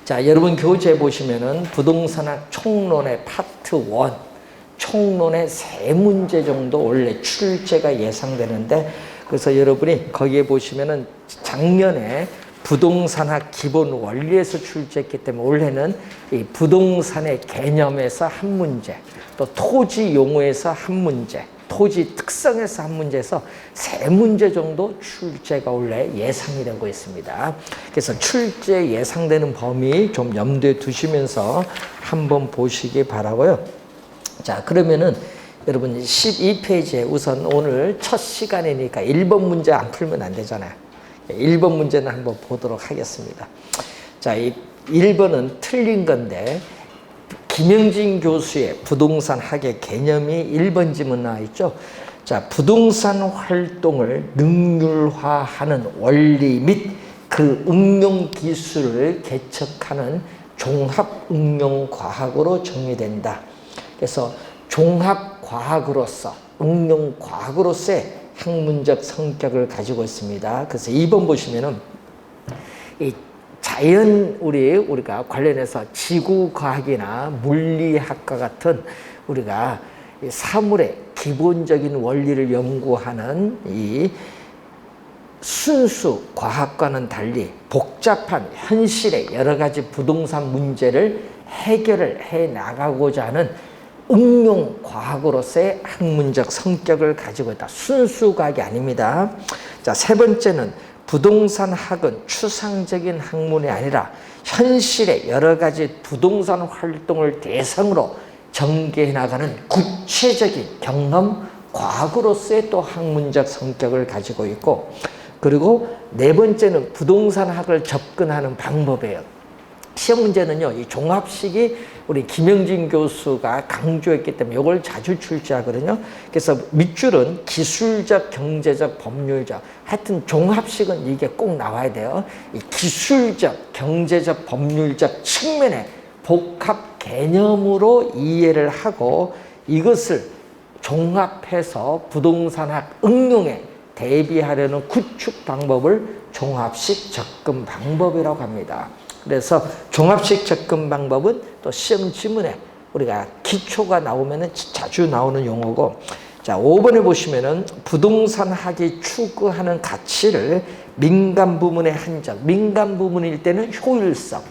자, 여러분 교재 보시면은 부동산학 총론의 파트 1, 총론의 3문제 정도 원래 출제가 예상되는데, 그래서 여러분이 거기에 보시면은 작년에 부동산학 기본 원리에서 출제했기 때문에 올해는 이 부동산의 개념에서 한 문제, 또 토지 용어에서 한 문제, 토지 특성에서 한 문제에서 3문제 정도 출제가 원래 예상이 되고 있습니다. 그래서 출제 예상되는 범위 좀 염두에 두시면서 한번 보시기 바라고요. 자, 그러면은 여러분 12페이지에 우선 오늘 첫 시간이니까 1번 문제 안 풀면 안 되잖아요. 1번 문제는 한번 보도록 하겠습니다. 자, 이 1번은 틀린 건데, 김영진 교수의 부동산 학의 개념이 1번 지문 나와 있죠. 자, 부동산 활동을 능률화하는 원리 및 그 응용 기술을 개척하는 종합 응용 과학으로 정의된다. 그래서 종합 과학으로서, 응용 과학으로서의 학문적 성격을 가지고 있습니다. 그래서 2번 보시면은 이 자연 우리가 관련해서 지구과학이나 물리학과 같은 우리가 사물의 기본적인 원리를 연구하는 이 순수 과학과는 달리 복잡한 현실의 여러 가지 부동산 문제를 해결을 해 나가고자 하는 응용 과학으로서의 학문적 성격을 가지고 있다. 순수 과학이 아닙니다. 자, 세 번째는 부동산 학은 추상적인 학문이 아니라 현실의 여러 가지 부동산 활동을 대상으로 전개해 나가는 구체적인 경험 과학으로서의 또 학문적 성격을 가지고 있고, 그리고 네 번째는 부동산 학을 접근하는 방법이에요. 시험 문제는요, 이 종합식이 우리 김영진 교수가 강조했기 때문에 이걸 자주 출제하거든요. 그래서 밑줄은 기술적, 경제적, 법률적, 하여튼 종합식은 이게 꼭 나와야 돼요. 이 기술적, 경제적, 법률적 측면의 복합 개념으로 이해를 하고 이것을 종합해서 부동산학 응용에 대비하려는 구축 방법을 종합식 접근 방법이라고 합니다. 그래서 종합식 접근 방법은 또 시험 지문에 우리가 기초가 나오면은 자주 나오는 용어고, 자, 5번에 보시면은 부동산학이 추구하는 가치를 민간 부문의 한정, 민간 부문일 때는 효율성,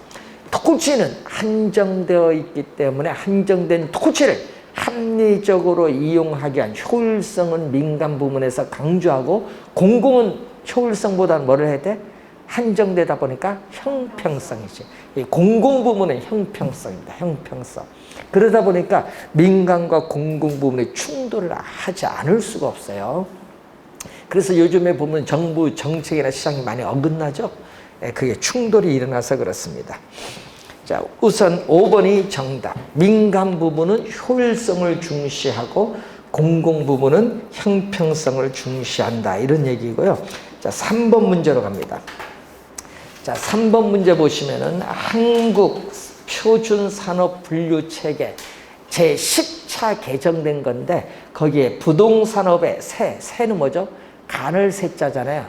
토지는 한정되어 있기 때문에 한정된 토지를 합리적으로 이용하기 위한 효율성은 민간 부문에서 강조하고, 공공은 효율성보다는 뭐를 해야 돼? 한정되다 보니까 형평성이지. 이 공공부문은 형평성입니다. 형평성. 그러다 보니까 민간과 공공부문의 충돌을 하지 않을 수가 없어요. 그래서 요즘에 보면 정부 정책이나 시장이 많이 어긋나죠. 그게 충돌이 일어나서 그렇습니다. 자, 우선 5번이 정답. 민간 부문은 효율성을 중시하고 공공부문은 형평성을 중시한다, 이런 얘기고요. 자, 3번 문제로 갑니다. 자, 3번 문제 보시면은 한국 표준산업분류체계 제10차 개정된 건데, 거기에 부동산업의 새는 뭐죠? 간을 세자잖아요.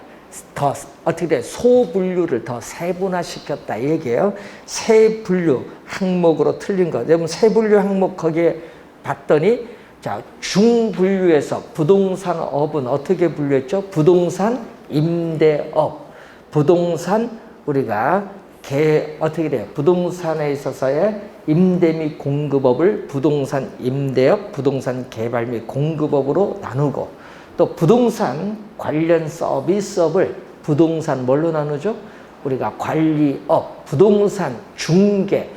더 어떻게 돼? 소분류를 더 세분화시켰다 이 얘기예요. 세분류 항목으로 틀린 거. 여러분 세분류 항목 거기에 봤더니, 자, 중분류에서 부동산업은 어떻게 분류했죠? 부동산 임대업, 부동산 우리가 어떻게 돼요? 부동산에 있어서의 임대 및 공급업을 부동산 임대업, 부동산 개발 및 공급업으로 나누고, 또 부동산 관련 서비스업을 부동산 뭘로 나누죠? 우리가 관리업, 부동산 중개,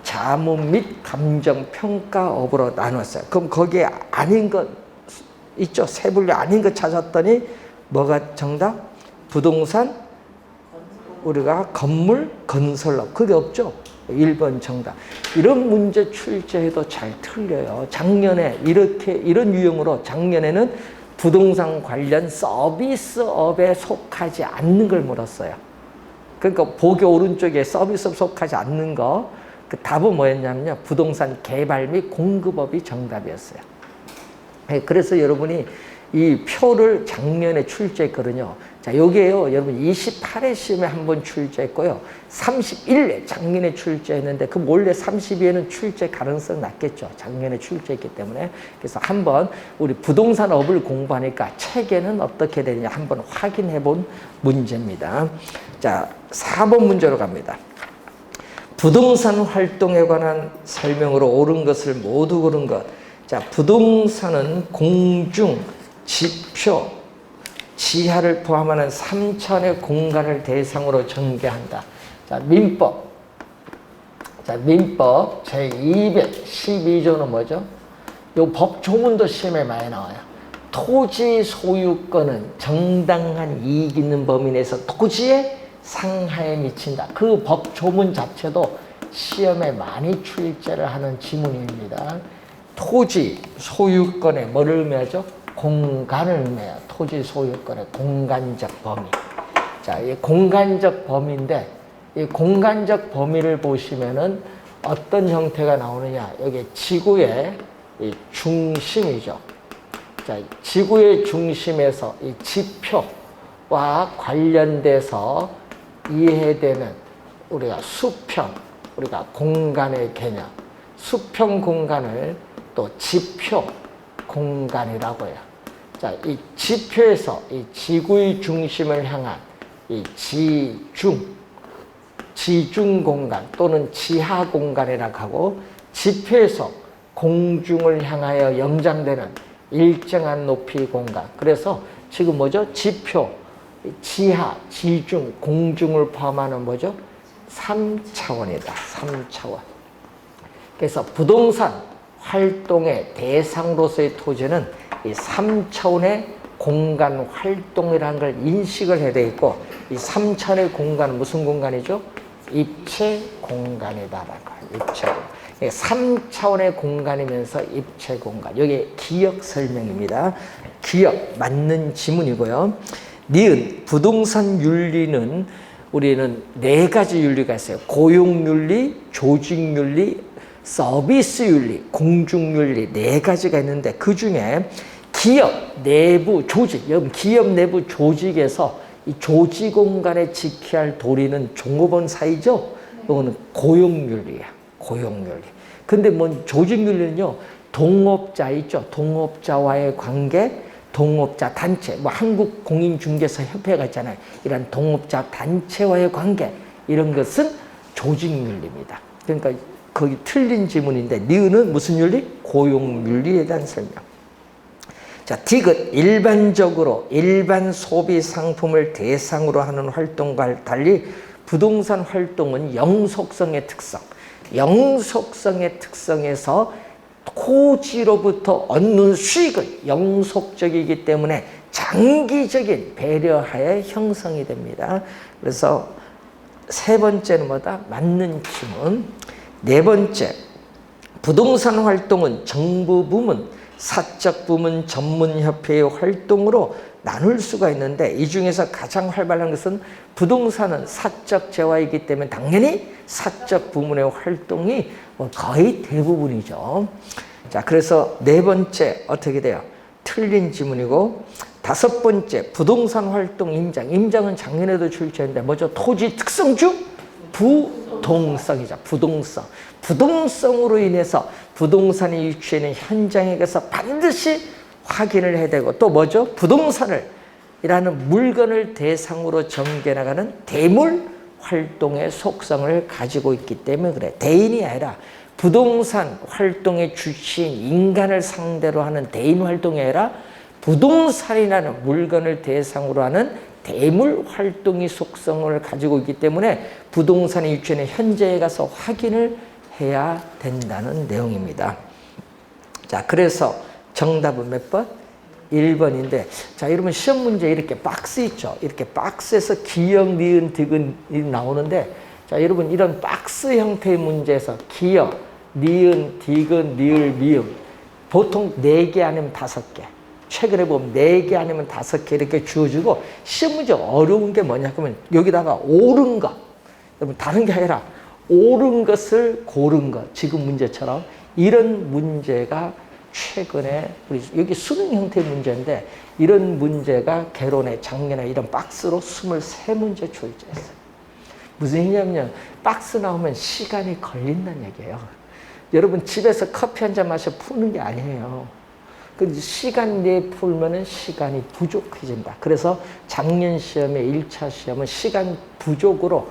자문 및 감정평가업으로 나눴어요. 그럼 거기에 아닌 것 있죠? 세분류 아닌 것 찾았더니 뭐가 정답? 부동산 우리가 건물, 건설업, 그게 없죠? 1번 정답. 이런 문제 출제해도 잘 틀려요. 작년에 이런 유형으로 작년에는 부동산 관련 서비스업에 속하지 않는 걸 물었어요. 그러니까 보기 오른쪽에 서비스업 속하지 않는 거, 그 답은 뭐였냐면요, 부동산 개발 및 공급업이 정답이었어요. 그래서 여러분이 이 표를 작년에 출제했거든요. 자, 요게요, 여러분 28회 시험에 한번 출제했고요. 31회 작년에 출제했는데 그 원래 32회는 출제 가능성 낮겠죠. 작년에 출제했기 때문에. 그래서 한번 우리 부동산업을 공부하니까 책에는 어떻게 되느냐 한번 확인해 본 문제입니다. 자, 4번 문제로 갑니다. 부동산 활동에 관한 설명으로 옳은 것을 모두 고른 것. 자, 부동산은 공중, 지표, 지하를 포함하는 3차원의 공간을 대상으로 전개한다. 자, 민법. 자, 민법 제212조는 뭐죠? 요 법 조문도 시험에 많이 나와요. 토지 소유권은 정당한 이익 있는 범위 내에서 토지의 상하에 미친다. 그 법 조문 자체도 시험에 많이 출제를 하는 지문입니다. 토지 소유권에 뭐를 의미하죠? 공간을 의미해요. 토지 소유권의 공간적 범위. 자, 이 공간적 범위인데 이 공간적 범위를 보시면은 어떤 형태가 나오느냐? 여기 지구의 이 중심이죠. 자, 지구의 중심에서 이 지표와 관련돼서 이해되는 우리가 수평, 우리가 공간의 개념, 수평 공간을 또 지표 공간이라고 해요. 자, 이 지표에서 이 지구의 중심을 향한 이 지중 공간 또는 지하 공간이라고 하고, 지표에서 공중을 향하여 연장되는 일정한 높이 공간. 그래서 지금 뭐죠? 지표, 지하, 지중, 공중을 포함하는 뭐죠? 3차원이다. 3차원. 그래서 부동산 활동의 대상으로서의 토지는 이 3차원의 공간 활동이라는 걸 인식을 해야 돼 있고, 이 3차원의 공간은 무슨 공간이죠? 입체 공간이다라는 거예요. 입체 공간. 3차원의 공간이면서 입체 공간. 여기 기억 설명입니다. 기억 맞는 지문이고요. 니은 부동산 윤리는 우리는 4가지 윤리가 있어요. 고용윤리, 조직윤리, 서비스윤리, 공중윤리 4가지가 있는데 그 중에 기업 내부 조직, 여러분 기업 내부 조직에서 이 조직 공간에 지켜야 할 도리는 종업원 사이죠. 이거는 고용윤리야. 고용윤리. 근데 뭐 조직윤리는요, 동업자 있죠. 동업자와의 관계, 동업자 단체, 뭐 한국공인중개사 협회가 있잖아요. 이런 동업자 단체와의 관계, 이런 것은 조직윤리입니다. 그러니까 거기 틀린 지문인데, 니은은 무슨 윤리? 고용윤리에 대한 설명. 자, 디귿 일반적으로 일반 소비 상품을 대상으로 하는 활동과 달리 부동산 활동은 영속성의 특성, 영속성의 특성에서 토지로부터 얻는 수익을 영속적이기 때문에 장기적인 배려하에 형성이 됩니다. 그래서 세 번째는 뭐다? 맞는 지문. 네 번째, 부동산 활동은 정부 부문, 사적 부문, 전문협회의 활동으로 나눌 수가 있는데, 이 중에서 가장 활발한 것은 부동산은 사적 재화이기 때문에 당연히 사적 부문의 활동이 거의 대부분이죠. 자, 그래서 네 번째 어떻게 돼요? 틀린 지문이고, 다섯 번째 부동산 활동 임장. 임장은 작년에도 출제했는데 뭐죠? 토지 특성주 부동성이죠. 부동성. 부동성으로 인해서 부동산이 유치되는 현장에 가서 반드시 확인을 해야 되고, 또 뭐죠? 부동산을 이라는 물건을 대상으로 전개나가는 대물 활동의 속성을 가지고 있기 때문에 그래. 대인이 아니라 부동산 활동의 주체인 인간을 상대로 하는 대인 활동이 아니라 부동산이라는 물건을 대상으로 하는 대물 활동의 속성을 가지고 있기 때문에 부동산이 유치되는 현장에 가서 확인을 해야 된다는 내용입니다. 자, 그래서 정답은 몇 번? 1번인데, 자, 여러분 시험 문제 이렇게 박스 있죠? 이렇게 박스에서 기역, 니은, 디귿이 나오는데, 자, 여러분 이런 박스 형태의 문제에서 기역, 니은, 디귿, 니을, 미음 보통 4개 아니면 5개, 최근에 보면 4개 아니면 5개 이렇게 주어지고, 시험 문제 어려운 게 뭐냐 하면 여기다가 옳은 것, 여러분 다른 게 아니라 옳은 것을 고른 것, 지금 문제처럼 이런 문제가 최근에 우리 여기 수능 형태 문제인데 이런 문제가 개론에 작년에 이런 박스로 23문제 출제했어요. 무슨 얘기냐면 박스 나오면 시간이 걸린다는 얘기예요. 여러분 집에서 커피 한 잔 마셔 푸는 게 아니에요. 그 시간 내에 풀면은 시간이 부족해진다. 그래서 작년 시험에 1차 시험은 시간 부족으로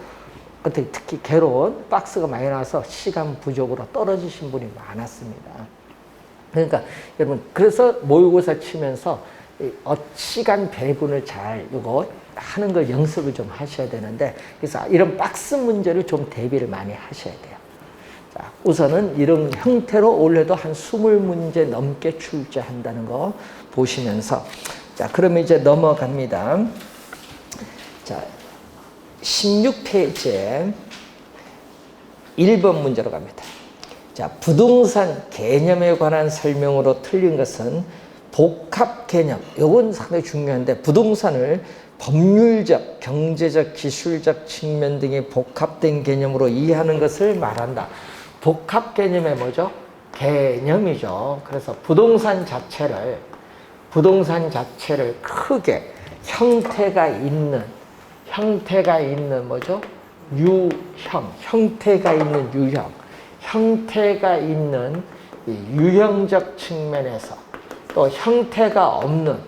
특히 개론 박스가 많이 나와서 시간 부족으로 떨어지신 분이 많았습니다. 그러니까 여러분 그래서 모의고사 치면서 시간 배분을 잘 이거 하는 걸 연습을 좀 하셔야 되는데 그래서 이런 박스 문제를 좀 대비를 많이 하셔야 돼요. 자, 우선은 이런 형태로 올해도 한 20문제 넘게 출제한다는 거 보시면서 자 그러면 이제 넘어갑니다. 자 16페이지에 1번 문제로 갑니다. 자, 부동산 개념에 관한 설명으로 틀린 것은 복합 개념. 이건 상당히 중요한데 부동산을 법률적, 경제적, 기술적 측면 등의 복합된 개념으로 이해하는 것을 말한다. 복합 개념이 뭐죠? 개념이죠. 그래서 부동산 자체를 크게 형태가 있는 뭐죠? 형태가 있는 유형, 형태가 있는 유형적 측면에서 또 형태가 없는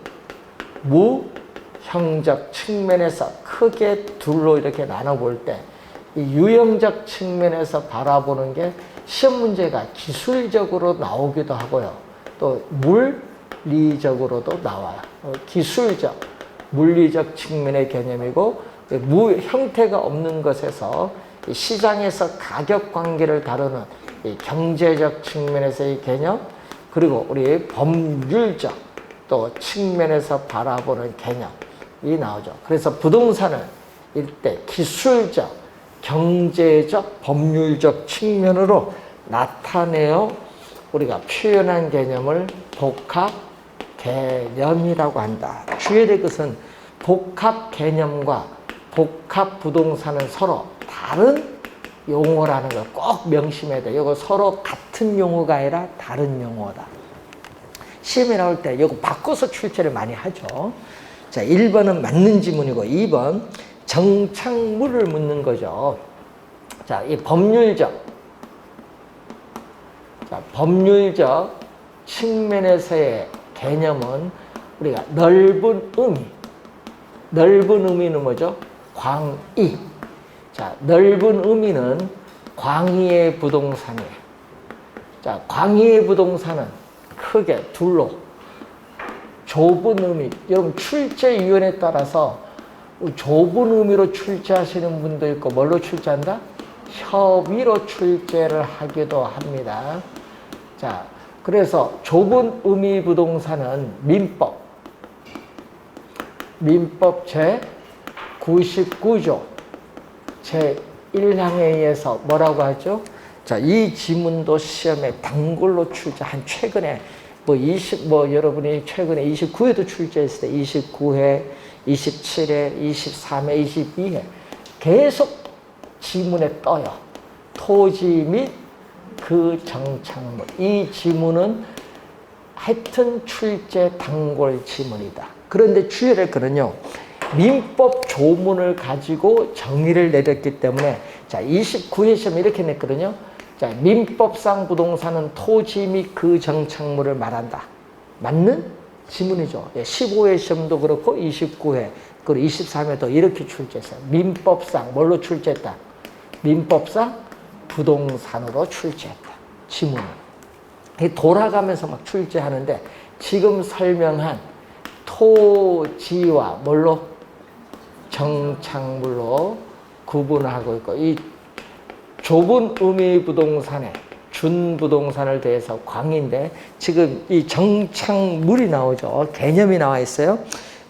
무형적 측면에서 크게 둘로 이렇게 나눠볼 때 이 유형적 측면에서 바라보는 게 시험 문제가 기술적으로 나오기도 하고요. 또 물리적으로도 나와요. 기술적, 물리적 측면의 개념이고 형태가 없는 것에서 시장에서 가격 관계를 다루는 경제적 측면에서의 개념 그리고 우리 법률적 또 측면에서 바라보는 개념이 나오죠. 그래서 부동산을 이때 기술적, 경제적, 법률적 측면으로 나타내어 우리가 표현한 개념을 복합 개념이라고 한다. 주의해야 될 것은 복합 개념과 복합 부동산은 서로 다른 용어라는 걸 꼭 명심해야 돼요. 이거 서로 같은 용어가 아니라 다른 용어다. 시험에 나올 때 이거 바꿔서 출제를 많이 하죠. 자, 1번은 맞는 지문이고 2번 정착물을 묻는 거죠. 자, 이 법률적 측면에서의 개념은 우리가 넓은 의미는 뭐죠? 광의. 자, 넓은 의미는 광의의 부동산이에요. 자, 광의의 부동산은 크게 둘로 좁은 의미. 여러분 출제 유형에 따라서 좁은 의미로 출제하시는 분도 있고 뭘로 출제한다? 협의로 출제를 하기도 합니다. 자, 그래서 좁은 의미 부동산은 민법 제 99조 제 1항에 의해서 뭐라고 하죠? 자, 이 지문도 시험에 단골로 출제한 최근에 여러분이 최근에 29회도 출제했을 때 29회, 27회, 23회, 22회 계속 지문에 떠요. 토지 및 그 정착물. 이 지문은 하여튼 출제 단골 지문이다. 그런데 주의해야 될 거는요. 민법 조문을 가지고 정의를 내렸기 때문에 자 29회 시험 이렇게 냈거든요. 자 민법상 부동산은 토지 및 그 정착물을 말한다. 맞는 지문이죠. 15회 시험도 그렇고 29회 그리고 23회도 이렇게 출제했어요. 민법상 뭘로 출제했다? 민법상 부동산으로 출제했다. 지문을. 돌아가면서 막 출제하는데 지금 설명한 토지와 뭘로? 정착물로 구분하고 있고 이 좁은 의미 부동산에 준부동산을 대해서 광인데 지금 이 정착물이 나오죠. 개념이 나와 있어요.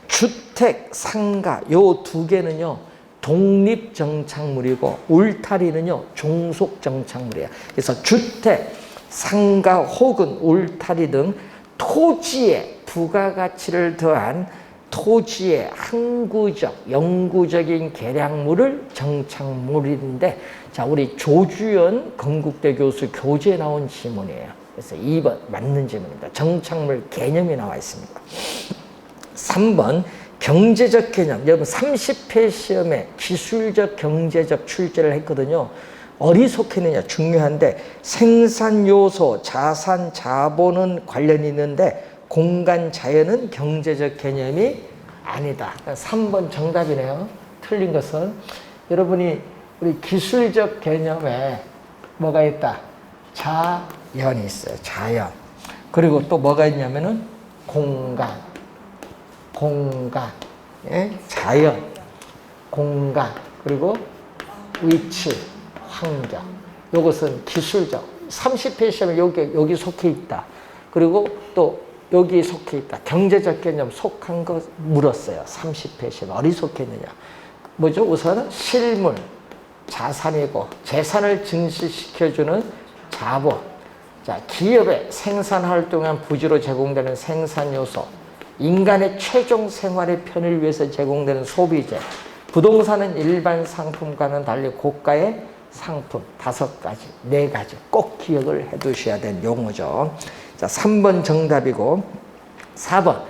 주택, 상가 요 두 개는요. 독립정착물이고 울타리는요. 종속정착물이에요. 그래서 주택, 상가 혹은 울타리 등 토지에 부가가치를 더한 토지의 항구적, 영구적인 계량물을 정착물인데 자 우리 조주연 건국대 교수 교재에 나온 지문이에요. 그래서 2번 맞는 질문입니다. 정착물 개념이 나와 있습니다. 3번 경제적 개념. 여러분 30회 시험에 기술적 경제적 출제를 했거든요. 어디속했느냐 중요한데 생산 요소, 자산, 자본은 관련이 있는데 공간, 자연은 경제적 개념이 아니다. 3번 정답이네요. 틀린 것은 여러분이 우리 기술적 개념에 뭐가 있다? 자연이 있어요. 자연. 그리고 또 뭐가 있냐면은 공간. 예? 자연, 공간, 그리고 위치, 환경. 이것은 기술적. 30회 시험에 여기 속해 있다. 그리고 또 여기 속해 있다. 경제적 개념 속한 거 물었어요. 30회 시험에 어디 속했느냐. 뭐죠? 우선은 실물, 자산이고 재산을 증식시켜주는 자본. 자, 기업의 생산 활동한 부지로 제공되는 생산 요소. 인간의 최종 생활의 편을 위해서 제공되는 소비재. 부동산은 일반 상품과는 달리 고가의 상품 5가지, 4가지 꼭 기억을 해 두셔야 될 용어죠. 자, 3번 정답이고 4번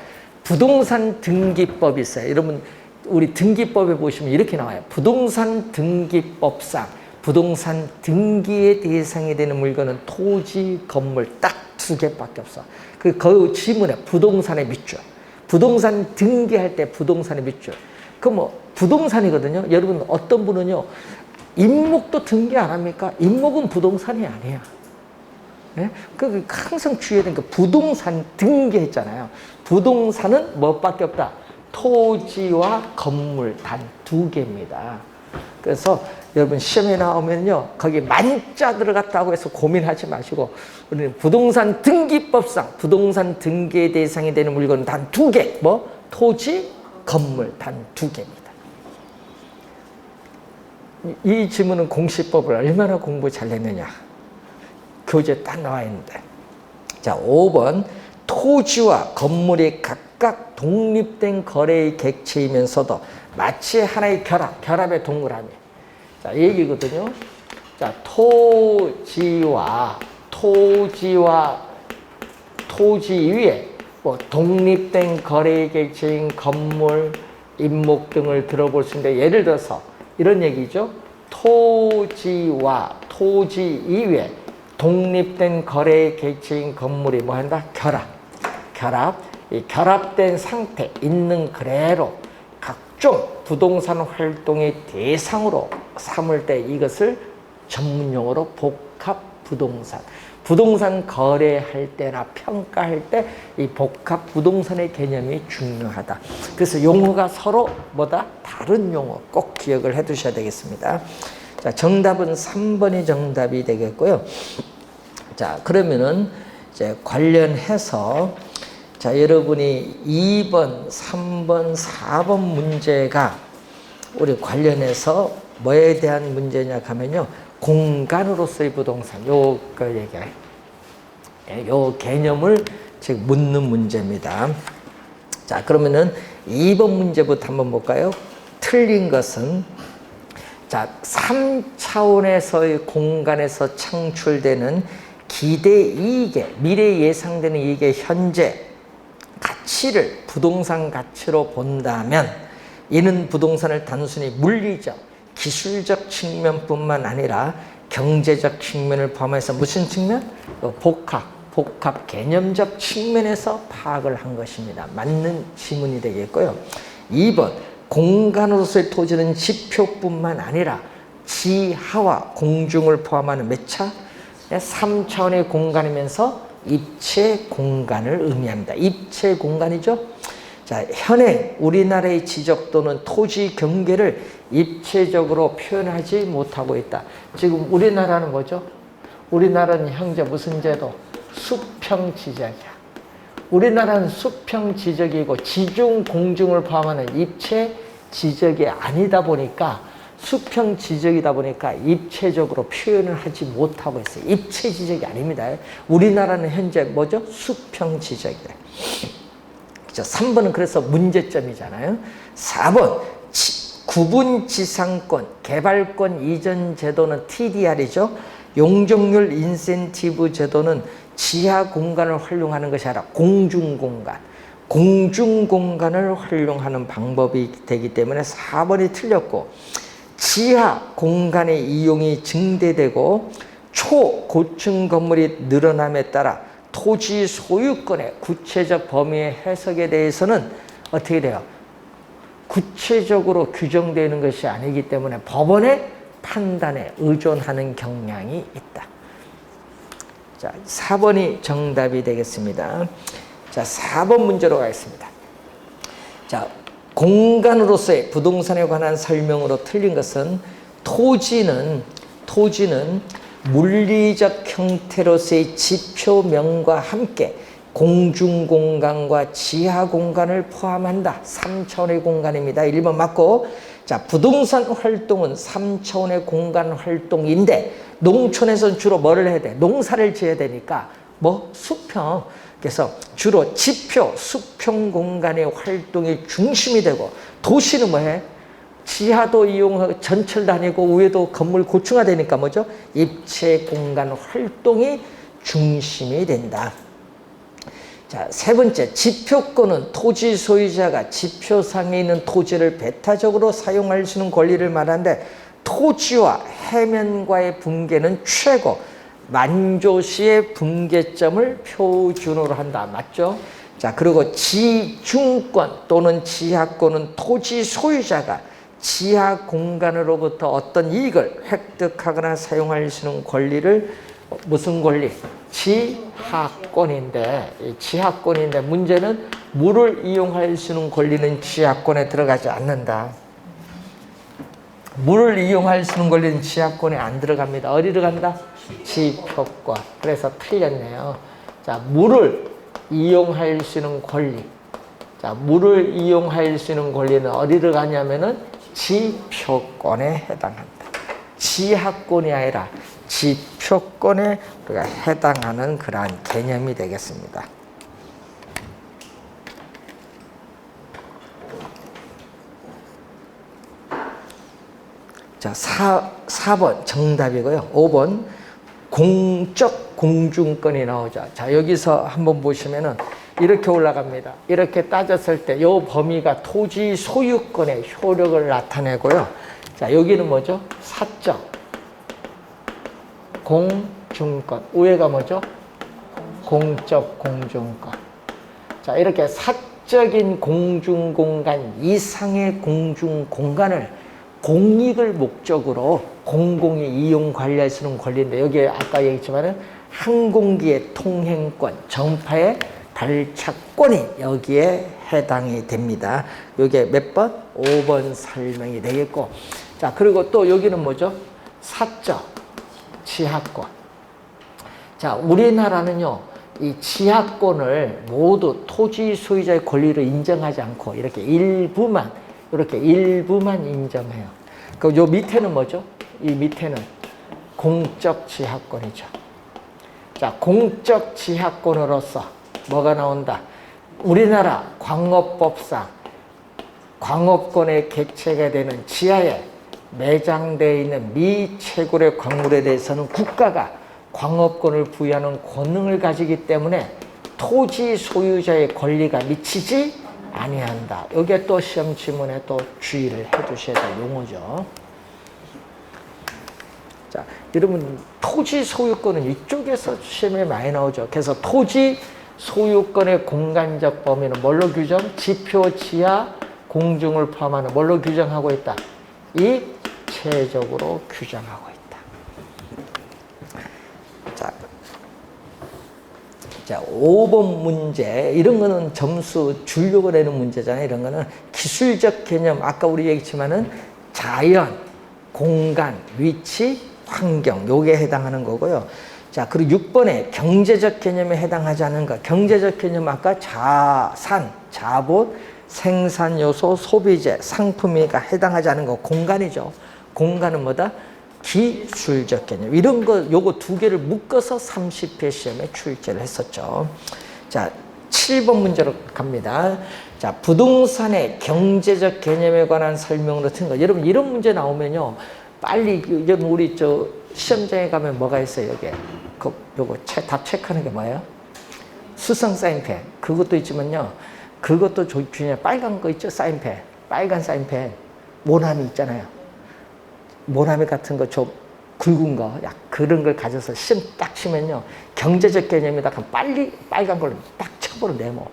부동산 등기법이 있어요. 여러분 우리 등기법에 보시면 이렇게 나와요. 부동산 등기법상 부동산 등기의 대상이 되는 물건은 토지, 건물 딱 2개밖에 없어. 그 지문에 부동산의 밑줄. 부동산 등기할 때 부동산의 밑줄. 그 뭐 부동산이거든요. 여러분 어떤 분은요. 임목도 등기 안 합니까? 임목은 부동산이 아니야. 네? 그 항상 주의해야 되는 게 부동산 등기했잖아요. 부동산은 뭐밖에 없다. 토지와 건물 단 2개입니다. 그래서 여러분 시험에 나오면요. 거기 만자 들어갔다고 해서 고민하지 마시고 우리는 부동산 등기법상 부동산 등기의 대상이 되는 물건은 단 2개. 뭐? 토지, 건물 단 2개입니다. 이 질문은 공시법을 얼마나 공부 잘했느냐. 교재에 딱 나와 있는데. 자, 5번 토지와 건물이 각각 독립된 거래의 객체이면서도 마치 하나의 결합의 동그라미. 자, 이 얘기거든요. 자, 토지 위에 뭐 독립된 거래의 객체인 건물, 임목 등을 들어볼 수 있는데 예를 들어서 이런 얘기죠. 토지와 토지 이외에 독립된 거래의 객체인 건물이 뭐 한다? 결합. 이 결합된 상태 있는 그대로 각종 부동산 활동의 대상으로 삼을 때 이것을 전문용어로 복합 부동산. 부동산 거래할 때나 평가할 때 이 복합 부동산의 개념이 중요하다. 그래서 용어가 서로 뭐다? 다른 용어 꼭 기억을 해 두셔야 되겠습니다. 자, 정답은 3번이 정답이 되겠고요. 자, 그러면은 이제 관련해서 자, 여러분이 2번, 3번, 4번 문제가 우리 관련해서 뭐에 대한 문제냐 하면요. 공간으로서의 부동산. 요 얘기해요. 요 개념을 지금 묻는 문제입니다. 자, 그러면은 2번 문제부터 한번 볼까요? 틀린 것은 자, 3차원에서의 공간에서 창출되는 기대 이익의 미래 예상되는 이익의 현재 가치를 부동산 가치로 본다면 이는 부동산을 단순히 물리적, 기술적 측면뿐만 아니라 경제적 측면을 포함해서 무슨 측면? 복합 개념적 측면에서 파악을 한 것입니다. 맞는 지문이 되겠고요. 2번 공간으로서의 토지는 지표뿐만 아니라 지하와 공중을 포함하는 몇 차? 3차원의 공간이면서 입체 공간을 의미합니다. 입체 공간이죠. 자, 현행 우리나라의 지적 또는 토지 경계를 입체적으로 표현하지 못하고 있다. 지금 우리나라는 뭐죠? 우리나라는 현재 무슨 제도? 수평지적이야. 우리나라는 수평지적이고 지중, 공중을 포함하는 입체 지적이 아니다 보니까 수평지적이다 보니까 입체적으로 표현을 하지 못하고 있어요. 입체 지적이 아닙니다. 우리나라는 현재 뭐죠? 수평지적이에요. 3번은 그래서 문제점이잖아요. 4번 구분지상권, 개발권 이전 제도는 TDR이죠. 용적률 인센티브 제도는 지하 공간을 활용하는 것이 아니라 공중공간, 공중공간을 활용하는 방법이 되기 때문에 4번이 틀렸고, 지하 공간의 이용이 증대되고 초고층 건물이 늘어남에 따라 토지 소유권의 구체적 범위의 해석에 대해서는 어떻게 돼요? 구체적으로 규정되는 것이 아니기 때문에 법원의 판단에 의존하는 경향이 있다. 자, 4번이 정답이 되겠습니다. 자, 4번 문제로 가겠습니다. 자, 공간으로서의 부동산에 관한 설명으로 틀린 것은 토지는 물리적 형태로서의 지표명과 함께 공중공간과 지하공간을 포함한다. 3차원의 공간입니다. 1번 맞고, 자, 부동산 활동은 3차원의 공간 활동인데 농촌에서는 주로 뭐를 해야 돼? 농사를 지어야 되니까 수평. 그래서 주로 지표, 수평 공간의 활동이 중심이 되고, 도시는 뭐해? 지하도 이용하고 전철 다니고 위에도 건물 고층화되니까 뭐죠? 입체 공간 활동이 중심이 된다. 자, 세 번째, 지표권은 토지 소유자가 지표상에 있는 토지를 배타적으로 사용할 수 있는 권리를 말하는데, 토지와 해면과의 분계는 최고 만조시의 분계점을 표준으로 한다. 맞죠? 자, 그리고 지중권 또는 지하권은 토지 소유자가 지하 공간으로부터 어떤 이익을 획득하거나 사용할 수 있는 권리를, 무슨 권리? 지하권인데, 문제는 물을 이용할 수 있는 권리는 지하권에 들어가지 않는다. 물을 이용할 수 있는 권리는 지하권에 안 들어갑니다. 어디 들어간다? 지표권. 그래서 틀렸네요. 자, 물을 이용할 수 있는 권리. 자, 물을 이용할 수 있는 권리는 어디 들어가냐면은 지표권에 해당한다. 지하권이 아니라 지표권에 우리가 해당하는 그러한 개념이 되겠습니다. 자, 4번 정답이고요. 5번 공적 공중권이 나오죠. 자, 여기서 한번 보시면은 이렇게 올라갑니다. 이렇게 따졌을 때 이 범위가 토지 소유권의 효력을 나타내고요. 자, 여기는 뭐죠? 사적 공중권. 위에가 뭐죠? 공적 공중권. 자, 이렇게 사적인 공중공간 이상의 공중공간을 공익을 목적으로 공공이 이용 관리할 수 있는 권리인데, 여기에 아까 얘기했지만은 항공기의 통행권, 전파의 발착권이 여기에 해당이 됩니다. 여기에 몇 번? 5번 설명이 되겠고, 자, 그리고 또 여기는 뭐죠? 사적 지하권. 자, 우리나라는요, 이 지하권을 모두 토지 소유자의 권리를 인정하지 않고 이렇게 일부만 인정해요. 그럼 요 밑에는 뭐죠? 이 밑에는 공적 지하권이죠. 자, 공적 지하권으로서 뭐가 나온다? 우리나라 광업법상 광업권의 객체가 되는 지하에 매장되어 있는 미채굴의 광물에 대해서는 국가가 광업권을 부여하는 권능을 가지기 때문에 토지 소유자의 권리가 미치지 아니한다. 이게 또 시험 지문에 또 주의를 해 주셔야 될 용어죠. 자, 여러분, 토지 소유권은 이쪽에서 시험에 많이 나오죠. 그래서 토지 소유권의 공간적 범위는 뭘로 규정? 지표, 지하, 공중을 포함하는 뭘로 규정하고 있다? 입체적으로 규정하고 있다. 자, 5번 문제. 이런 거는 점수 주려고 내는 문제잖아요. 이런 거는 기술적 개념, 아까 우리 얘기했지만은 자연, 공간, 위치, 환경, 요게 해당하는 거고요. 자, 그리고 6번에 경제적 개념에 해당하지 않은 것. 경제적 개념 아까 자산, 자본, 생산 요소, 소비재, 상품이가 해당하지 않은 거 공간이죠. 공간은 뭐다? 기술적 개념. 이런 거, 요거 두 개를 묶어서 30회 시험에 출제를 했었죠. 자, 7번 문제로 갑니다. 자, 부동산의 경제적 개념에 관한 설명으로 튼 거. 여러분, 이런 문제 나오면요, 빨리, 우리 시험장에 가면 뭐가 있어요, 여기에? 요거 답 체크하는 게 뭐예요? 수성 사인펜. 그것도 있지만요. 그것도 중요해요. 빨간 거 있죠? 사인펜. 빨간 사인펜. 모나미 있잖아요. 모나미 같은 거 좀 굵은 거, 그런 걸 가져서 딱 치면요. 경제적 개념이다. 그럼 빨리 빨간 걸로 딱 쳐버려, 네모.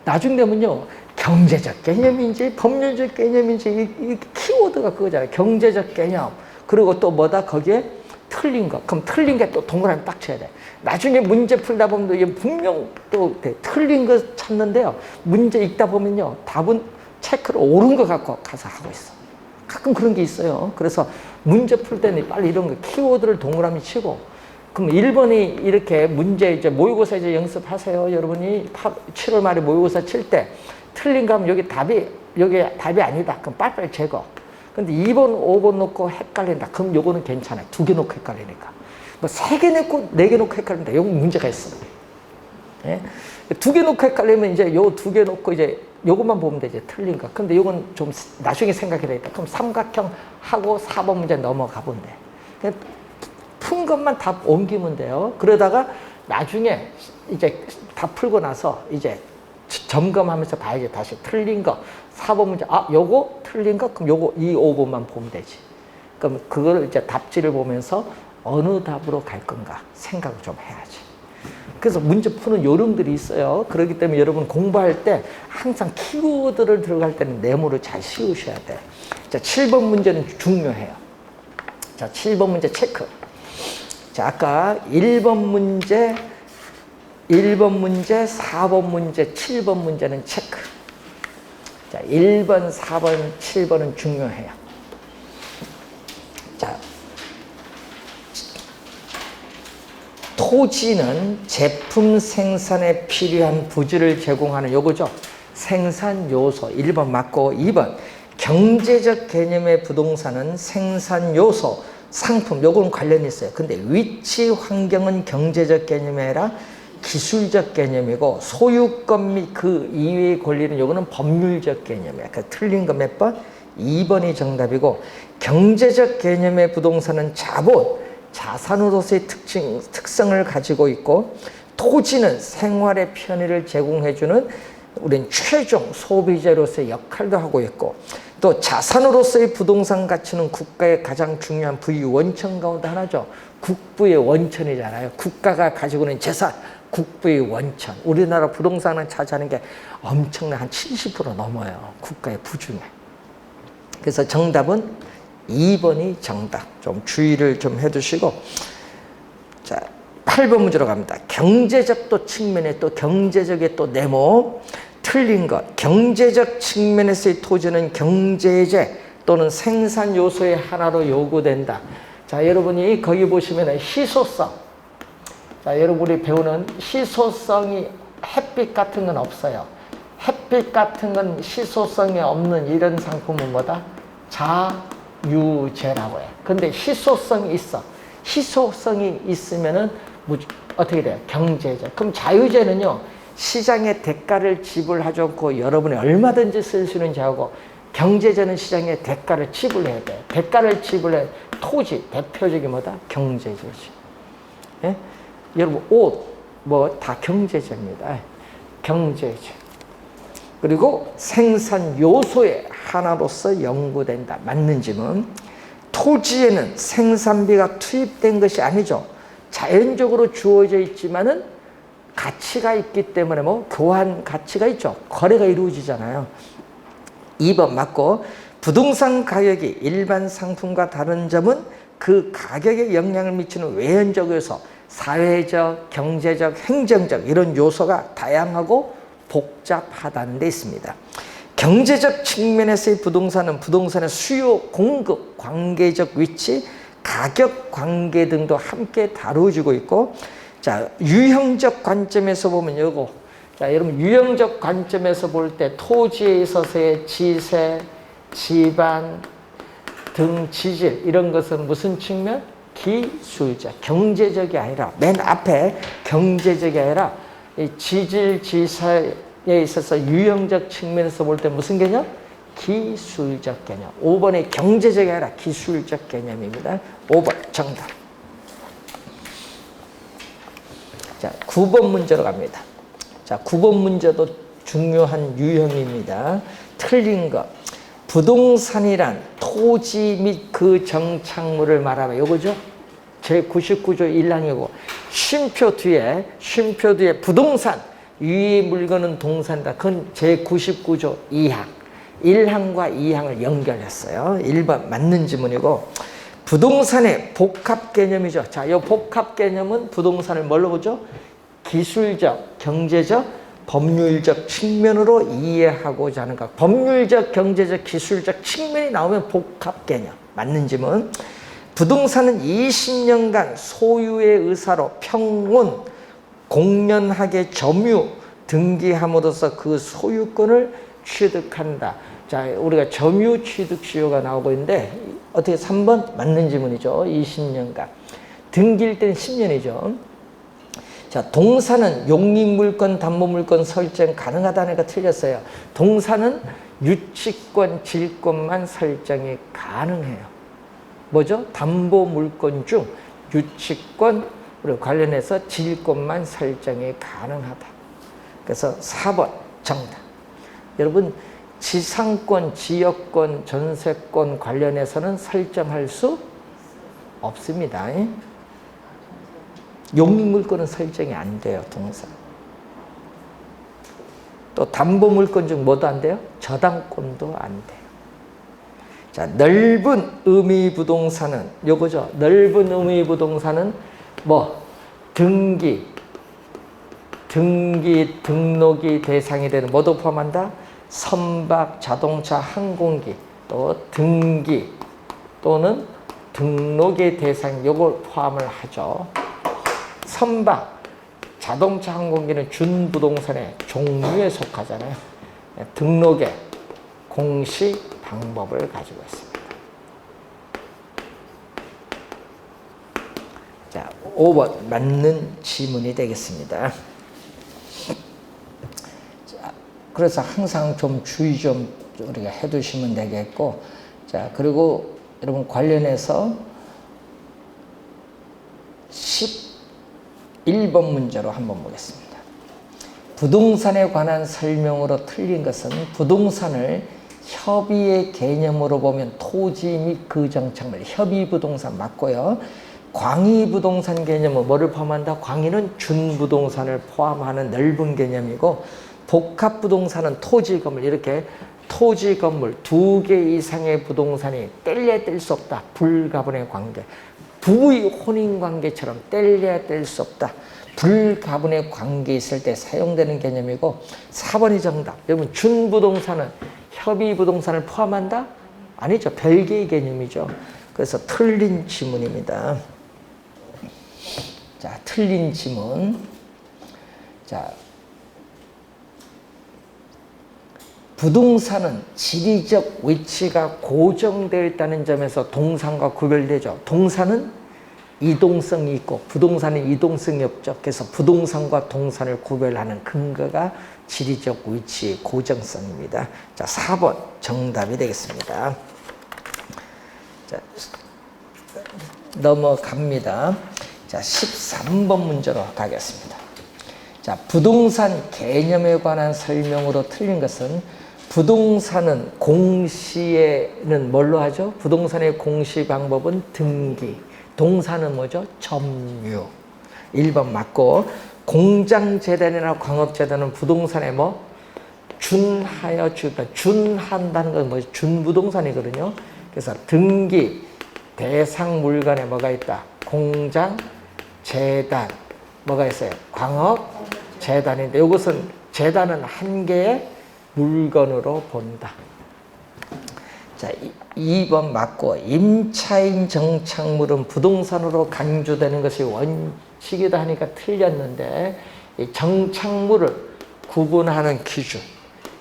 나중 되면요. 경제적 개념인지 법률적 개념인지 이 키워드가 그거잖아요. 경제적 개념. 그리고 또 뭐다? 거기에 틀린 거. 그럼 틀린 게 또 동그라미 딱 쳐야 돼. 나중에 문제 풀다 보면 이게 분명 또 틀린 거 찾는데요. 문제 읽다 보면요. 답은 체크를 옳은 거 갖고 가서 하고 있어. 가끔 그런 게 있어요. 그래서 문제 풀 때는 빨리 이런 거 키워드를 동그라미 치고, 그럼 1번이 이렇게 문제 이제 모의고사 이제 연습하세요. 여러분이 7월 말에 모의고사 칠 때 틀린 거 하면 여기 답이 아니다. 그럼 빨리빨리 제거. 근데 2번, 5번 놓고 헷갈린다. 그럼 요거는 괜찮아요. 2개 놓고 헷갈리니까. 뭐 3개 놓고 4개 놓고 헷갈린다. 요거 문제가 있어. 예? 2개 놓고 헷갈리면 이제 요 2개 놓고 이제 요것만 보면 되지. 틀린 거. 근데 요건 좀 나중에 생각해야 되겠다. 그럼 삼각형 하고 4번 문제 넘어가 보면 돼. 그냥 푼 것만 답 옮기면 돼요. 그러다가 나중에 이제 다 풀고 나서 이제 점검하면서 봐야지. 다시 틀린 거. 4번 문제. 요거 틀린 거? 그럼 요거 2, 5번만 보면 되지. 그럼 그걸 이제 답지를 보면서 어느 답으로 갈 건가 생각을 좀 해야지. 그래서 문제 푸는 요령들이 있어요. 그렇기 때문에 여러분 공부할 때 항상 키워드를 들어갈 때는 네모를 잘 씌우셔야 돼. 자, 7번 문제는 중요해요. 자, 7번 문제 체크. 자, 아까 1번 문제, 4번 문제, 7번 문제는 체크. 자, 1번, 4번, 7번은 중요해요. 자, 토지는 제품 생산에 필요한 부지를 제공하는 요거죠. 생산 요소 1번 맞고, 2번 경제적 개념의 부동산은 생산 요소, 상품 요거는 관련이 있어요. 근데 위치 환경은 경제적 개념이 아니라 기술적 개념이고, 소유권 및 그 이외의 권리는 요거는 법률적 개념이야. 그 틀린 거 몇 번? 2번이 정답이고, 경제적 개념의 부동산은 자본, 자산으로서의 특성을 가지고 있고, 토지는 생활의 편의를 제공해주는 우린 최종 소비재로서의 역할도 하고 있고, 또 자산으로서의 부동산 가치는 국가의 가장 중요한 부의 원천 가운데 하나죠. 국부의 원천이잖아요. 국가가 가지고 있는 재산, 국부의 원천. 우리나라 부동산을 차지하는 게 엄청난 한 70% 넘어요. 국가의 부중에. 그래서 정답은 2번이 정답. 좀 주의를 좀 해두시고, 자, 8번 문제로 갑니다. 경제적 또 측면에 또 경제적의 또 네모. 틀린 것. 경제적 측면에서의 토지는 경제재 또는 생산 요소의 하나로 요구된다. 자, 여러분이 거기 보시면 희소성. 자, 여러분이 배우는 희소성이 햇빛 같은 건 없어요. 햇빛 같은 건 희소성이 없는 이런 상품은 뭐다? 자유재라고 해. 근데 희소성이 있어. 희소성이 있으면은 어떻게 돼요? 경제재. 그럼 자유재는요, 시장에 대가를 지불하지 않고 여러분이 얼마든지 쓸 수 있는 자유고, 경제재는 시장에 대가를 지불해야 돼. 대가를 지불해. 토지 대표적인 뭐다? 경제재지. 예? 여러분 옷 뭐 다 경제재입니다. 경제재. 그리고 생산 요소의 하나로서 연구된다. 맞는지는 토지에는 생산비가 투입된 것이 아니죠. 자연적으로 주어져 있지만은 가치가 있기 때문에 뭐 교환 가치가 있죠. 거래가 이루어지잖아요. 2번 맞고, 부동산 가격이 일반 상품과 다른 점은 그 가격에 영향을 미치는 외연적 요소, 사회적, 경제적, 행정적 이런 요소가 다양하고 복잡하다는 데 있습니다. 경제적 측면에서의 부동산은 부동산의 수요, 공급, 관계적 위치, 가격 관계 등도 함께 다루어지고 있고, 자, 유형적 관점에서 보면 요거. 자, 여러분 유형적 관점에서 볼 때 토지에 있어서의 지세, 지반 등 지질 이런 것은 무슨 측면? 기술적, 경제적이 아니라 맨 앞에 경제적이 아니라 이 지질, 지사에 있어서 유형적 측면에서 볼 때 무슨 개념? 기술적 개념. 5번의 경제적이 아니라 기술적 개념입니다. 5번 정답. 자, 9번 문제로 갑니다. 자, 9번 문제도 중요한 유형입니다. 틀린 것. 부동산이란 토지 및 그 정착물을 말하면 요거죠. 제99조 1항이고 쉼표 뒤에 부동산 위의 물건은 동산이다. 그건 제99조 2항. 1항과 2항을 연결했어요. 1번 맞는 지문이고 부동산의 복합 개념이죠. 자, 이 복합 개념은 부동산을 뭘로 보죠? 기술적, 경제적, 법률적 측면으로 이해하고자 하는 것. 법률적, 경제적, 기술적 측면이 나오면 복합 개념. 맞는 지문. 부동산은 20년간 소유의 의사로 평온, 공연하게 점유, 등기함으로써 그 소유권을 취득한다. 자, 우리가 점유 취득 시효가 나오고 있는데 어떻게 3번 맞는 지문이죠. 20년간. 등기일 때는 10년이죠. 자, 동사는 용익물권, 담보물권 설정 가능하다는 거 틀렸어요. 동사는 유치권, 질권만 설정이 가능해요. 뭐죠? 담보물권 중 유치권 관련해서 질권만 설정이 가능하다. 그래서 4번 정답. 여러분 지상권, 지역권, 전세권 관련해서는 설정할 수 없습니다. 용익물권은 설정이 안 돼요. 동사. 또 담보물권 중 뭐도 안 돼요? 저당권도 안 돼요. 자, 넓은 의미 부동산은 요거죠. 넓은 의미 부동산은 뭐 등록이 대상이 되는 뭐도 포함한다? 선박, 자동차, 항공기, 또 등기 또는 등록의 대상 요걸 포함을 하죠. 선박, 자동차, 항공기는 준부동산의 종류에 속하잖아요. 등록의 공시 방법을 가지고 있습니다. 자, 5번 맞는 지문이 되겠습니다. 자, 그래서 항상 좀 주의 좀 우리가 해두시면 되겠고, 자, 그리고 여러분 관련해서 11번 문제로 한번 보겠습니다. 부동산에 관한 설명으로 틀린 것은 부동산을 협의의 개념으로 보면 토지 및 그 정착물, 협의부동산 맞고요. 광의부동산 개념은 뭐를 포함한다? 광의는 준부동산을 포함하는 넓은 개념이고 복합부동산은 토지 건물, 이렇게 토지 건물 2개 이상의 부동산이 뗄래야 뗄 수 없다. 불가분의 관계. 부부의 혼인관계처럼 뗄래야 뗄 수 없다. 불가분의 관계 있을 때 사용되는 개념이고 4번이 정답. 여러분 준부동산은 협의부동산을 포함한다? 아니죠. 별개의 개념이죠. 그래서 틀린 지문입니다. 자, 틀린 지문. 자, 부동산은 지리적 위치가 고정되어 있다는 점에서 동산과 구별되죠. 동산은 이동성이 있고 부동산은 이동성이 없죠. 그래서 부동산과 동산을 구별하는 근거가 지리적 위치 고정성입니다. 자, 4번 정답이 되겠습니다. 자, 넘어갑니다. 자, 13번 문제로 가겠습니다. 자, 부동산 개념에 관한 설명으로 틀린 것은 부동산은 공시에는 뭘로 하죠? 부동산의 공시 방법은 등기. 동사는 뭐죠? 점유. 1번 맞고 공장재단이나 광업재단은 부동산에 뭐 준하여 준한다는 건 뭐죠? 준부동산이거든요. 그래서 등기 대상 물건에 뭐가 있다? 공장, 재단 뭐가 있어요? 광업, 재단인데 이것은 재단은 한 개의 물건으로 본다. 자, 2번 맞고 임차인 정착물은 부동산으로 간주되는 것이 원칙이다 하니까 틀렸는데 이 정착물을 구분하는 기준.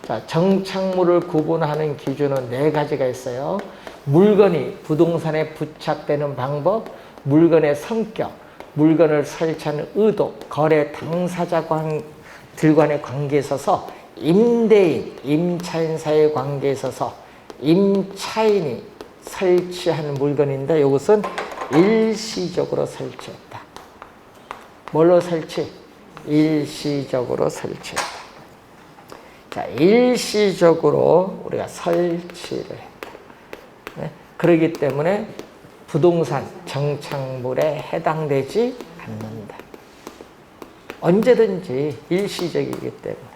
자, 정착물을 구분하는 기준은 4가지가 있어요. 물건이 부동산에 부착되는 방법, 물건의 성격, 물건을 설치하는 의도, 거래 당사자들과의 관계에 있어서 임대인, 임차인 사이의 관계에 있어서 임차인이 설치한 물건인데 이것은 일시적으로 설치했다. 뭘로 설치? 일시적으로 설치했다. 자, 일시적으로 우리가 설치를 했다. 네? 그렇기 때문에 부동산 정착물에 해당되지 않는다. 언제든지 일시적이기 때문에.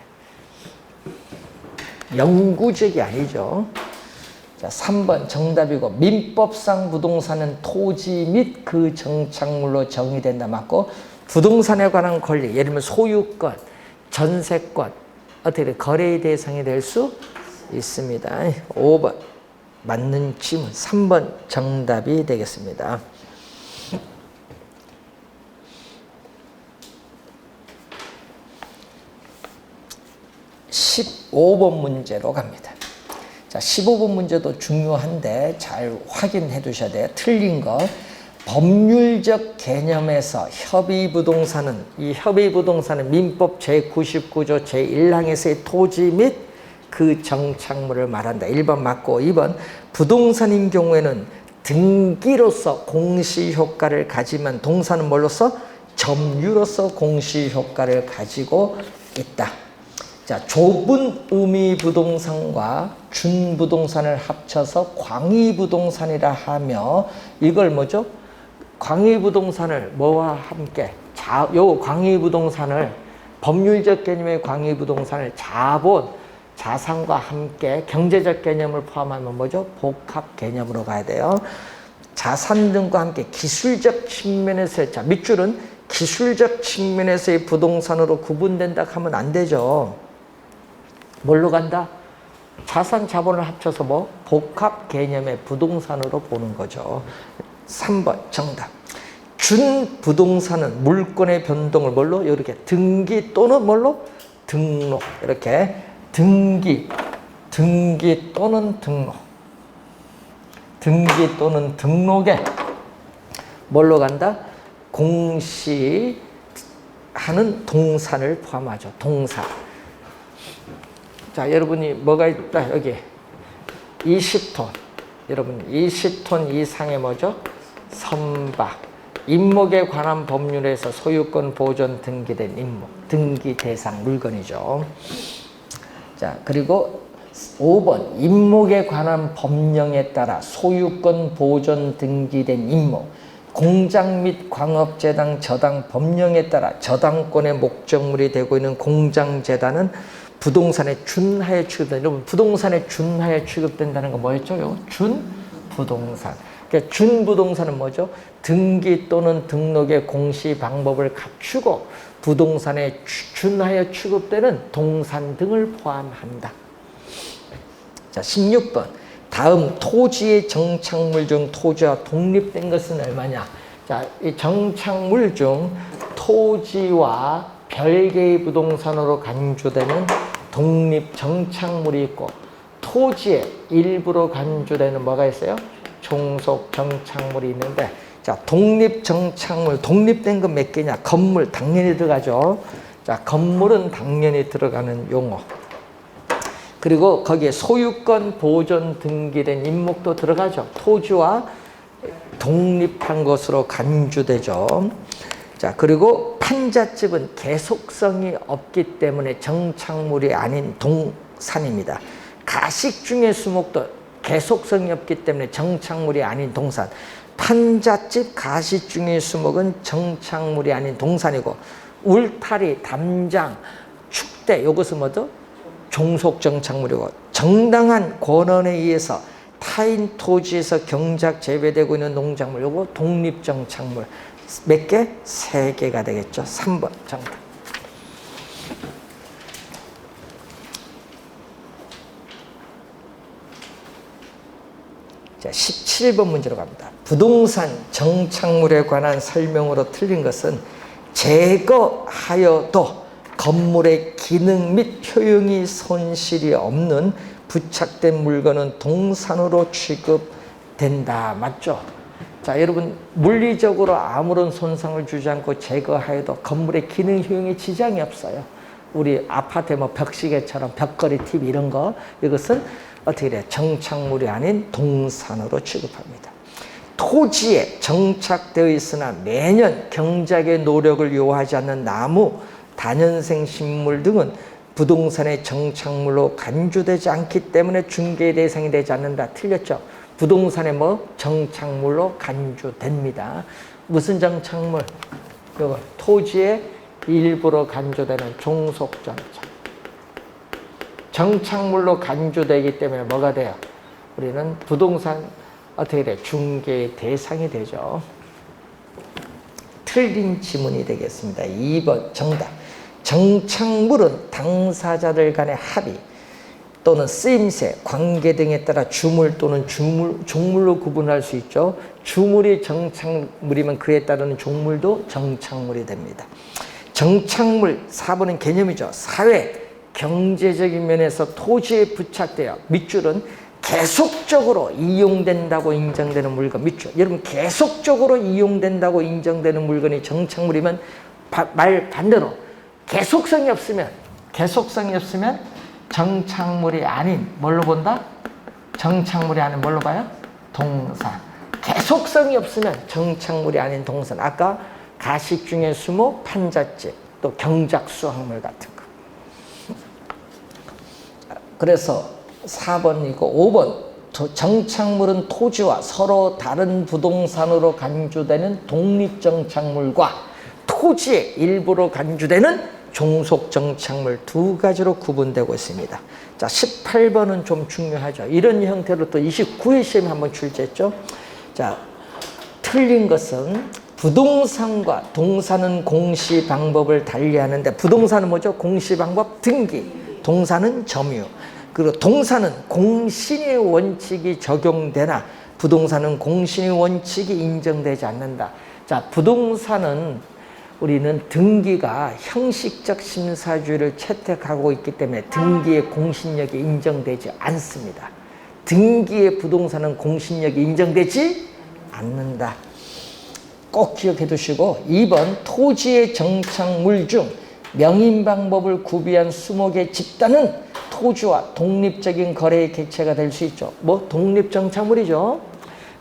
영구적이 아니죠. 자, 3번 정답이고, 민법상 부동산은 토지 및 그 정착물로 정의된다. 맞고, 부동산에 관한 권리, 예를 들면 소유권, 전세권, 어떻게 거래의 대상이 될 수 있습니다. 5번 맞는 질문, 3번 정답이 되겠습니다. 15번 문제로 갑니다. 자, 15번 문제도 중요한데 잘 확인해 두셔야 돼요. 틀린 거. 법률적 개념에서 협의부동산은, 이 협의부동산은 민법 제99조 제1항에서의 토지 및 그 정착물을 말한다. 1번 맞고, 2번 부동산인 경우에는 등기로서 공시효과를 가지만 동사는 뭘로서? 점유로서 공시효과를 가지고 있다. 자, 좁은 의미 부동산과 준부동산을 합쳐서 광의부동산이라 하며, 이걸 뭐죠? 광의부동산을 뭐와 함께, 요 광의부동산을, 법률적 개념의 광의부동산을 자본, 자산과 함께 경제적 개념을 포함하면 뭐죠? 복합 개념으로 가야 돼요. 자산 등과 함께 기술적 측면에서, 자, 밑줄은 기술적 측면에서의 부동산으로 구분된다 하면 안 되죠. 뭘로 간다? 자산, 자본을 합쳐서 뭐? 복합 개념의 부동산으로 보는 거죠. 3번 정답. 준부동산은 물권의 변동을 뭘로? 이렇게 등기 또는 뭘로? 등록. 이렇게 등기 또는 등록. 등기 또는 등록에 뭘로 간다? 공시하는 동산을 포함하죠. 동산. 자, 여러분이 뭐가 있다? 여기 20톤. 여러분 20톤 이상의 뭐죠? 선박. 임목에 관한 법률에서 소유권 보존 등기된 임목. 등기 대상 물건이죠. 자, 그리고 5번 임목에 관한 법령에 따라 소유권 보존 등기된 임목. 공장 및 광업재단 저당 법령에 따라 저당권의 목적물이 되고 있는 공장재단은 부동산에 준하여 취급된다. 여러분, 부동산에 준하여 취급된다는 거 뭐였죠? 준부동산. 그러니까 준부동산은 뭐죠? 등기 또는 등록의 공시 방법을 갖추고 부동산에 준하여 취급되는 동산 등을 포함한다. 자, 16번. 다음 토지의 정착물 중 토지와 독립된 것은 얼마냐? 자, 이 정착물 중 토지와 별개의 부동산으로 간주되는 독립 정착물이 있고, 토지의 일부로 간주되는 뭐가 있어요? 종속 정착물이 있는데, 자, 독립 정착물, 독립된 건 몇 개냐? 건물 당연히 들어가죠. 자, 건물은 당연히 들어가는 용어. 그리고 거기에 소유권 보존 등기된 임목도 들어가죠. 토지와 독립한 것으로 간주되죠. 자, 그리고 판잣집은 계속성이 없기 때문에 정착물이 아닌 동산입니다. 가식중의 수목도 계속성이 없기 때문에 정착물이 아닌 동산. 판잣집, 가식중의 수목은 정착물이 아닌 동산이고, 울타리, 담장, 축대, 이것은 뭐죠? 종속 정착물이고, 정당한 권한에 의해서 타인 토지에서 경작 재배되고 있는 농작물, 요거 독립 정착물. 몇 개? 3개가 되겠죠. 3번 정답. 자, 17번 문제로 갑니다. 부동산 정착물에 관한 설명으로 틀린 것은 제거하여도 건물의 기능 및 효용이 손실이 없는 부착된 물건은 동산으로 취급된다. 맞죠? 자, 여러분, 물리적으로 아무런 손상을 주지 않고 제거하여도 건물의 기능 효용에 지장이 없어요. 우리 아파트에 뭐 벽시계처럼 벽걸이 TV 이런 거, 이것은 어떻게 돼요? 정착물이 아닌 동산으로 취급합니다. 토지에 정착되어 있으나 매년 경작의 노력을 요하지 않는 나무, 다년생 식물 등은 부동산의 정착물로 간주되지 않기 때문에 중개 대상이 되지 않는다. 틀렸죠? 부동산의 뭐? 정착물로 간주됩니다. 무슨 정착물? 이거 토지의 일부로 간주되는 종속정착. 정착물로 간주되기 때문에 뭐가 돼요? 우리는 부동산 어떻게 돼? 중개 대상이 되죠. 틀린 지문이 되겠습니다. 2번 정답. 정착물은 당사자들 간의 합의 또는 쓰임새, 관계 등에 따라 주물 또는 종물로 구분할 수 있죠. 주물이 정착물이면 그에 따르는 종물도 정착물이 됩니다. 정착물 4번은 개념이죠. 사회, 경제적인 면에서 토지에 부착되어 밑줄은 계속적으로 이용된다고 인정되는 물건. 밑줄. 여러분 계속적으로 이용된다고 인정되는 물건이 정착물이면 말 반대로 계속성이 없으면 정착물이 아닌 뭘로 본다? 정착물이 아닌 뭘로 봐요? 동산. 계속성이 없으면 정착물이 아닌 동산. 아까 가식 중에 수목, 판잣집, 또 경작 수확물 같은 거. 그래서 4번이고 5번 정착물은 토지와 서로 다른 부동산으로 간주되는 독립정착물과 토지의 일부로 간주되는 종속정착물 두 가지로 구분되고 있습니다. 자, 18번은 좀 중요하죠. 이런 형태로 또 29회 시험에 한번 출제했죠. 자, 틀린 것은 부동산과 동산은 공시 방법을 달리하는데 부동산은 뭐죠? 공시 방법 등기, 동산은 점유. 그리고 동산은 공신의 원칙이 적용되나 부동산은 공신의 원칙이 인정되지 않는다. 자, 부동산은 우리는 등기가 형식적 심사주의를 채택하고 있기 때문에 등기의 공신력이 인정되지 않습니다. 등기의 부동산은 공신력이 인정되지 않는다. 꼭 기억해 두시고 2번 토지의 정착물 중 명인 방법을 구비한 수목의 집단은 토지와 독립적인 거래의 객체가 될 수 있죠. 뭐 독립정착물이죠.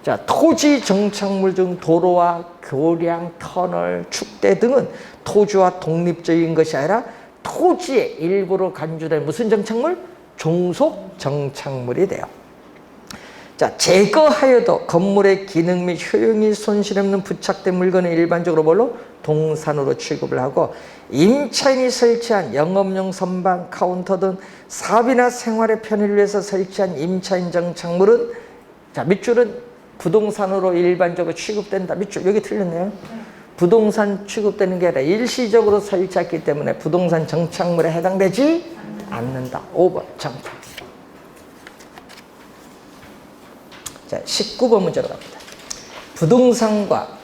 자, 토지 정착물 중 도로와 교량, 터널, 축대 등은 토지와 독립적인 것이 아니라 토지의 일부로 간주된 무슨 정착물? 종속 정착물이 돼요. 자, 제거하여도 건물의 기능 및 효용이 손실 없는 부착된 물건은 일반적으로 뭘로? 동산으로 취급을 하고 임차인이 설치한 영업용 선반, 카운터 등 사업이나 생활의 편의를 위해서 설치한 임차인 정착물은 자, 밑줄은 부동산으로 일반적으로 취급된다. 밑줄 여기 틀렸네요. 부동산 취급되는 게 아니라 일시적으로 설치했기 때문에 부동산 정착물에 해당되지 않는다. 5번 정답. 자, 19번 문제로 갑니다. 부동산과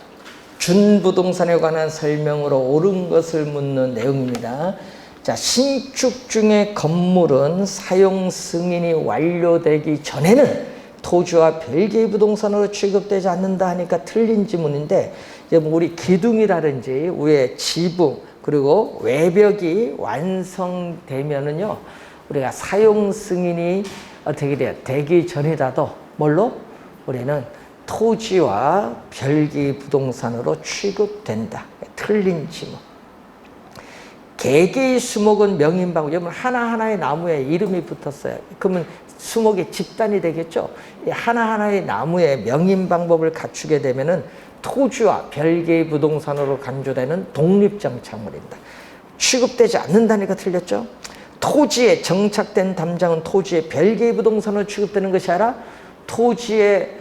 준부동산에 관한 설명으로 옳은 것을 묻는 내용입니다. 자, 신축 중에 건물은 사용 승인이 완료되기 전에는 토지와 별개의 부동산으로 취급되지 않는다 하니까 틀린 지문인데 우리 기둥이라든지 위에 지붕 그리고 외벽이 완성되면은요 우리가 사용 승인이 어떻게 돼요? 되기 전이라도 뭘로? 우리는 토지와 별개의 부동산으로 취급된다. 틀린 지문. 개개의 수목은 명인방법. 여러분 하나하나의 나무에 이름이 붙었어요. 그러면 수목의 집단이 되겠죠. 하나하나의 나무에 명인방법을 갖추게 되면은 토지와 별개의 부동산으로 간주되는 독립정착물입니다. 취급되지 않는다니까 틀렸죠. 토지에 정착된 담장은 토지의 별개의 부동산으로 취급되는 것이 아니라 토지에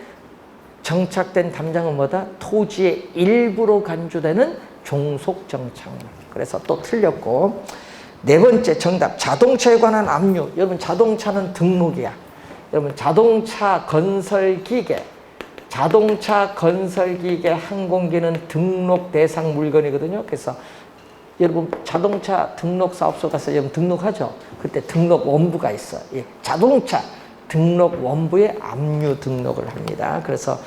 정착된 담장은 뭐다? 토지의 일부로 간주되는 종속정착물. 그래서 또 틀렸고 네 번째 정답 자동차에 관한 압류. 여러분 자동차는 등록이야. 여러분 자동차 건설기계 항공기는 등록 대상 물건이거든요. 그래서 여러분 자동차 등록 사업소 가서 여러분 등록하죠. 그때 등록 원부가 있어. 예, 자동차 등록 원부에 압류 등록을 합니다. 그래서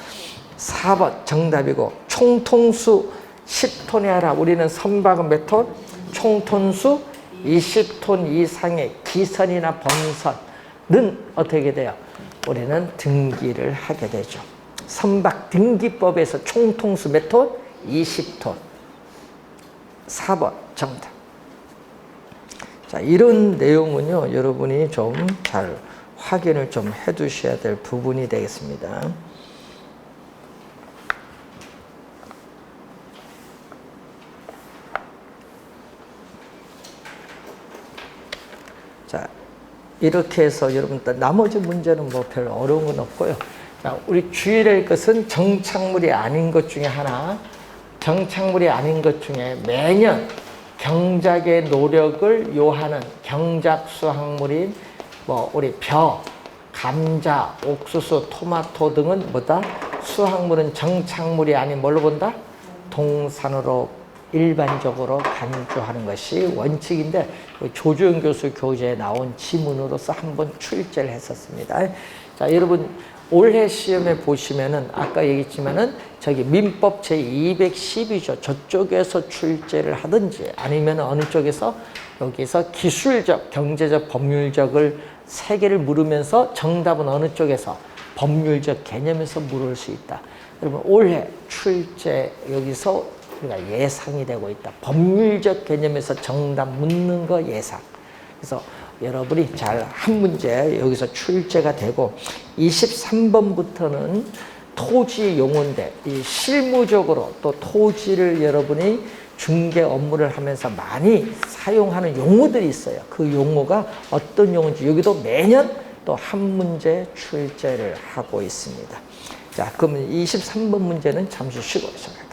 4번 정답이고 총톤수 10톤이 아니라 우리는 선박은 몇 톤? 총톤수 20톤 이상의 기선이나 번선은 어떻게 돼요? 우리는 등기를 하게 되죠. 선박 등기법에서 총통수 몇 톤? 20톤. 4번 정답. 자, 이런 내용은요, 여러분이 좀 잘 확인을 좀 해 두셔야 될 부분이 되겠습니다. 자, 이렇게 해서 여러분, 나머지 문제는 뭐 별 어려운 건 없고요. 자, 우리 주의할 것은 정착물이 아닌 것 중에 하나, 정착물이 아닌 것 중에 매년 경작의 노력을 요하는 경작 수확물인 뭐 우리 벼, 감자, 옥수수, 토마토 등은 뭐다? 수확물은 정착물이 아닌 뭘로 본다? 동산으로 일반적으로 간주하는 것이 원칙인데, 조주영 교수 교재에 나온 지문으로서 한번 출제를 했었습니다. 자, 여러분 올해 시험에 보시면은 아까 얘기했지만은 저기 민법 제212조 저쪽에서 출제를 하든지 아니면 어느 쪽에서 여기서 기술적, 경제적, 법률적을 세 개를 물으면서 정답은 어느 쪽에서 법률적 개념에서 물을 수 있다. 여러분 올해 출제 여기서 우리가 예상이 되고 있다. 법률적 개념에서 정답 묻는 거 예상. 그래서 여러분이 잘 한 문제 여기서 출제가 되고 23번부터는 토지 용어인데 이 실무적으로 또 토지를 여러분이 중개 업무를 하면서 많이 사용하는 용어들이 있어요. 그 용어가 어떤 용어인지 여기도 매년 또 한 문제 출제를 하고 있습니다. 자, 그러면 23번 문제는 잠시 쉬고 있어요.